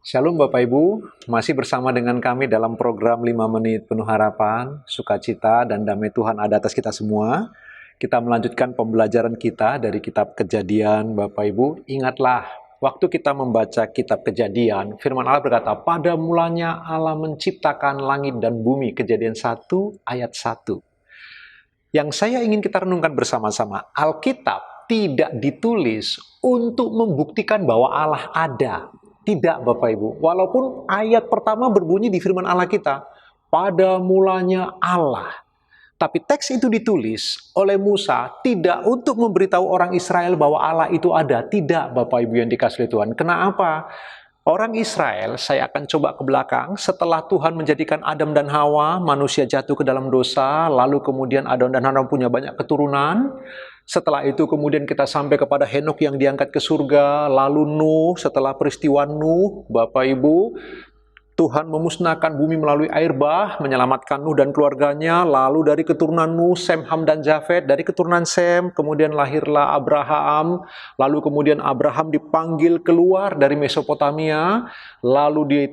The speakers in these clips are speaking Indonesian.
Shalom Bapak Ibu, masih bersama dengan kami dalam program 5 menit penuh harapan, sukacita dan damai Tuhan ada atas kita semua. Kita melanjutkan pembelajaran kita dari kitab Kejadian. Bapak Ibu, ingatlah waktu kita membaca kitab Kejadian, firman Allah berkata, pada mulanya Allah menciptakan langit dan bumi, Kejadian 1 ayat 1. Yang saya ingin kita renungkan bersama-sama, Alkitab tidak ditulis untuk membuktikan bahwa Allah ada. Tidak Bapak Ibu, walaupun ayat pertama berbunyi di firman Allah kita, pada mulanya Allah. Tapi teks itu ditulis oleh Musa tidak untuk memberitahu orang Israel bahwa Allah itu ada. Tidak Bapak Ibu yang dikasihi Tuhan. Kenapa? Orang Israel, saya akan coba ke belakang, setelah Tuhan menjadikan Adam dan Hawa, manusia jatuh ke dalam dosa, lalu kemudian Adam dan Hawa punya banyak keturunan. Setelah itu kemudian kita sampai kepada Henok yang diangkat ke surga, lalu Nuh, setelah peristiwa Nuh, Bapak Ibu, Tuhan memusnahkan bumi melalui air bah, menyelamatkan Nuh dan keluarganya, lalu dari keturunan Nuh, Sem, Ham, dan Jafet, dari keturunan Sem, kemudian lahirlah Abraham, lalu kemudian Abraham dipanggil keluar dari Mesopotamia, lalu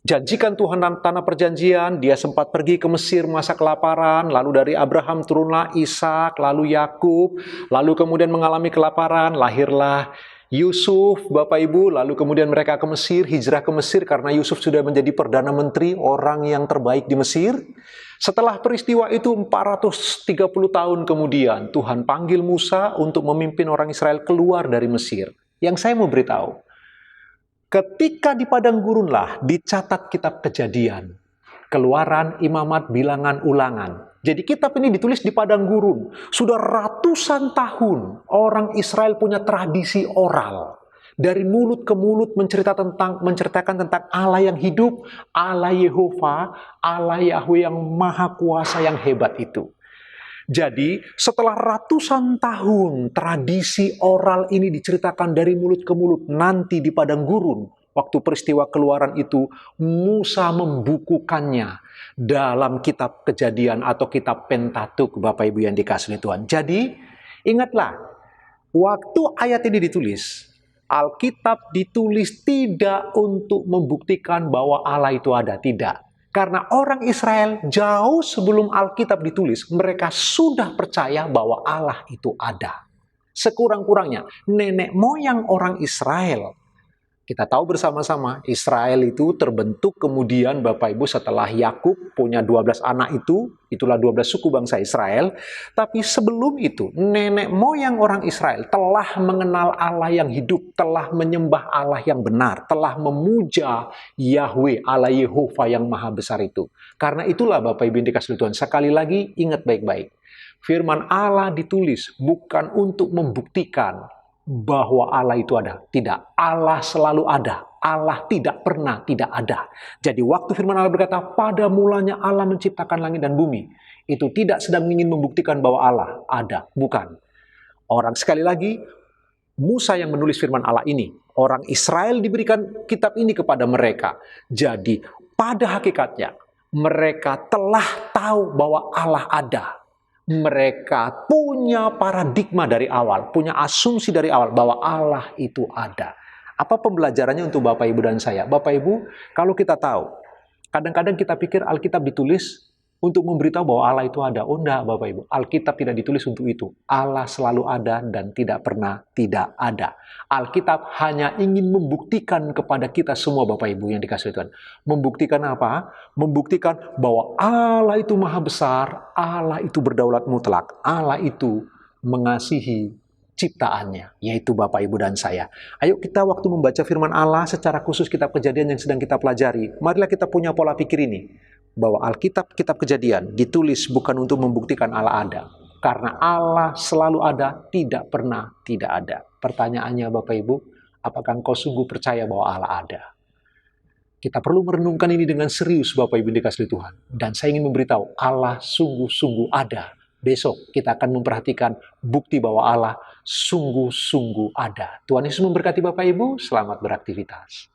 dijanjikan Tuhan tanah perjanjian, dia sempat pergi ke Mesir masa kelaparan, lalu dari Abraham turunlah Ishak, lalu Yakub, lalu kemudian mengalami kelaparan, lahirlah Yusuf, Bapak Ibu, lalu kemudian mereka ke Mesir, hijrah ke Mesir karena Yusuf sudah menjadi Perdana Menteri, orang yang terbaik di Mesir. Setelah peristiwa itu 430 tahun kemudian, Tuhan panggil Musa untuk memimpin orang Israel keluar dari Mesir. Yang saya mau beritahu, ketika di padang gurunlah dicatat kitab Kejadian, Keluaran, Imamat, Bilangan, Ulangan. Jadi kitab ini ditulis di padang gurun. Sudah ratusan tahun orang Israel punya tradisi oral. Dari mulut ke mulut menceritakan tentang Allah yang hidup, Allah Yehova, Allah Yahweh yang maha kuasa yang hebat itu. Jadi setelah ratusan tahun tradisi oral ini diceritakan dari mulut ke mulut, nanti di padang gurun, waktu peristiwa Keluaran itu, Musa membukukannya dalam kitab Kejadian atau kitab Pentatuk, Bapak Ibu yang dikasihi Tuhan. Jadi, ingatlah, waktu ayat ini ditulis, Alkitab ditulis tidak untuk membuktikan bahwa Allah itu ada, tidak. Karena orang Israel jauh sebelum Alkitab ditulis, mereka sudah percaya bahwa Allah itu ada. Sekurang-kurangnya, nenek moyang orang Israel, kita tahu bersama-sama, Israel itu terbentuk kemudian Bapak Ibu setelah Yakub punya 12 anak itu, itulah 12 suku bangsa Israel. Tapi sebelum itu, nenek moyang orang Israel telah mengenal Allah yang hidup, telah menyembah Allah yang benar, telah memuja Yahweh, Allah Yehova yang maha besar itu. Karena itulah Bapak Ibu yang dikasihi Tuhan, sekali lagi ingat baik-baik. Firman Allah ditulis bukan untuk membuktikan bahwa Allah itu ada. Tidak, Allah selalu ada. Allah tidak pernah tidak ada. Jadi waktu firman Allah berkata, pada mulanya Allah menciptakan langit dan bumi, itu tidak sedang ingin membuktikan bahwa Allah ada. Bukan. Orang sekali lagi, Musa yang menulis firman Allah ini. Orang Israel diberikan kitab ini kepada mereka. Jadi pada hakikatnya, mereka telah tahu bahwa Allah ada. Mereka punya paradigma dari awal, punya asumsi dari awal bahwa Allah itu ada. Apa pembelajarannya untuk Bapak Ibu dan saya? Bapak Ibu, kalau kita tahu, kadang-kadang kita pikir Alkitab ditulis untuk memberitahu bahwa Allah itu ada. Oh enggak Bapak Ibu, Alkitab tidak ditulis untuk itu. Allah selalu ada dan tidak pernah tidak ada. Alkitab hanya ingin membuktikan kepada kita semua Bapak Ibu yang dikasihi Tuhan. Membuktikan apa? Membuktikan bahwa Allah itu maha besar, Allah itu berdaulat mutlak, Allah itu mengasihi ciptaannya, yaitu Bapak, Ibu, dan saya. Ayo kita waktu membaca firman Allah secara khusus kitab Kejadian yang sedang kita pelajari, marilah kita punya pola pikir ini, bahwa Alkitab, kitab Kejadian ditulis bukan untuk membuktikan Allah ada, karena Allah selalu ada, tidak pernah tidak ada. Pertanyaannya Bapak Ibu, apakah engkau sungguh percaya bahwa Allah ada? Kita perlu merenungkan ini dengan serius Bapak Ibu dikasihi Tuhan. Dan saya ingin memberitahu, Allah sungguh-sungguh ada. Besok kita akan memperhatikan bukti bahwa Allah sungguh-sungguh ada. Tuhan Yesus memberkati Bapak Ibu, selamat beraktivitas.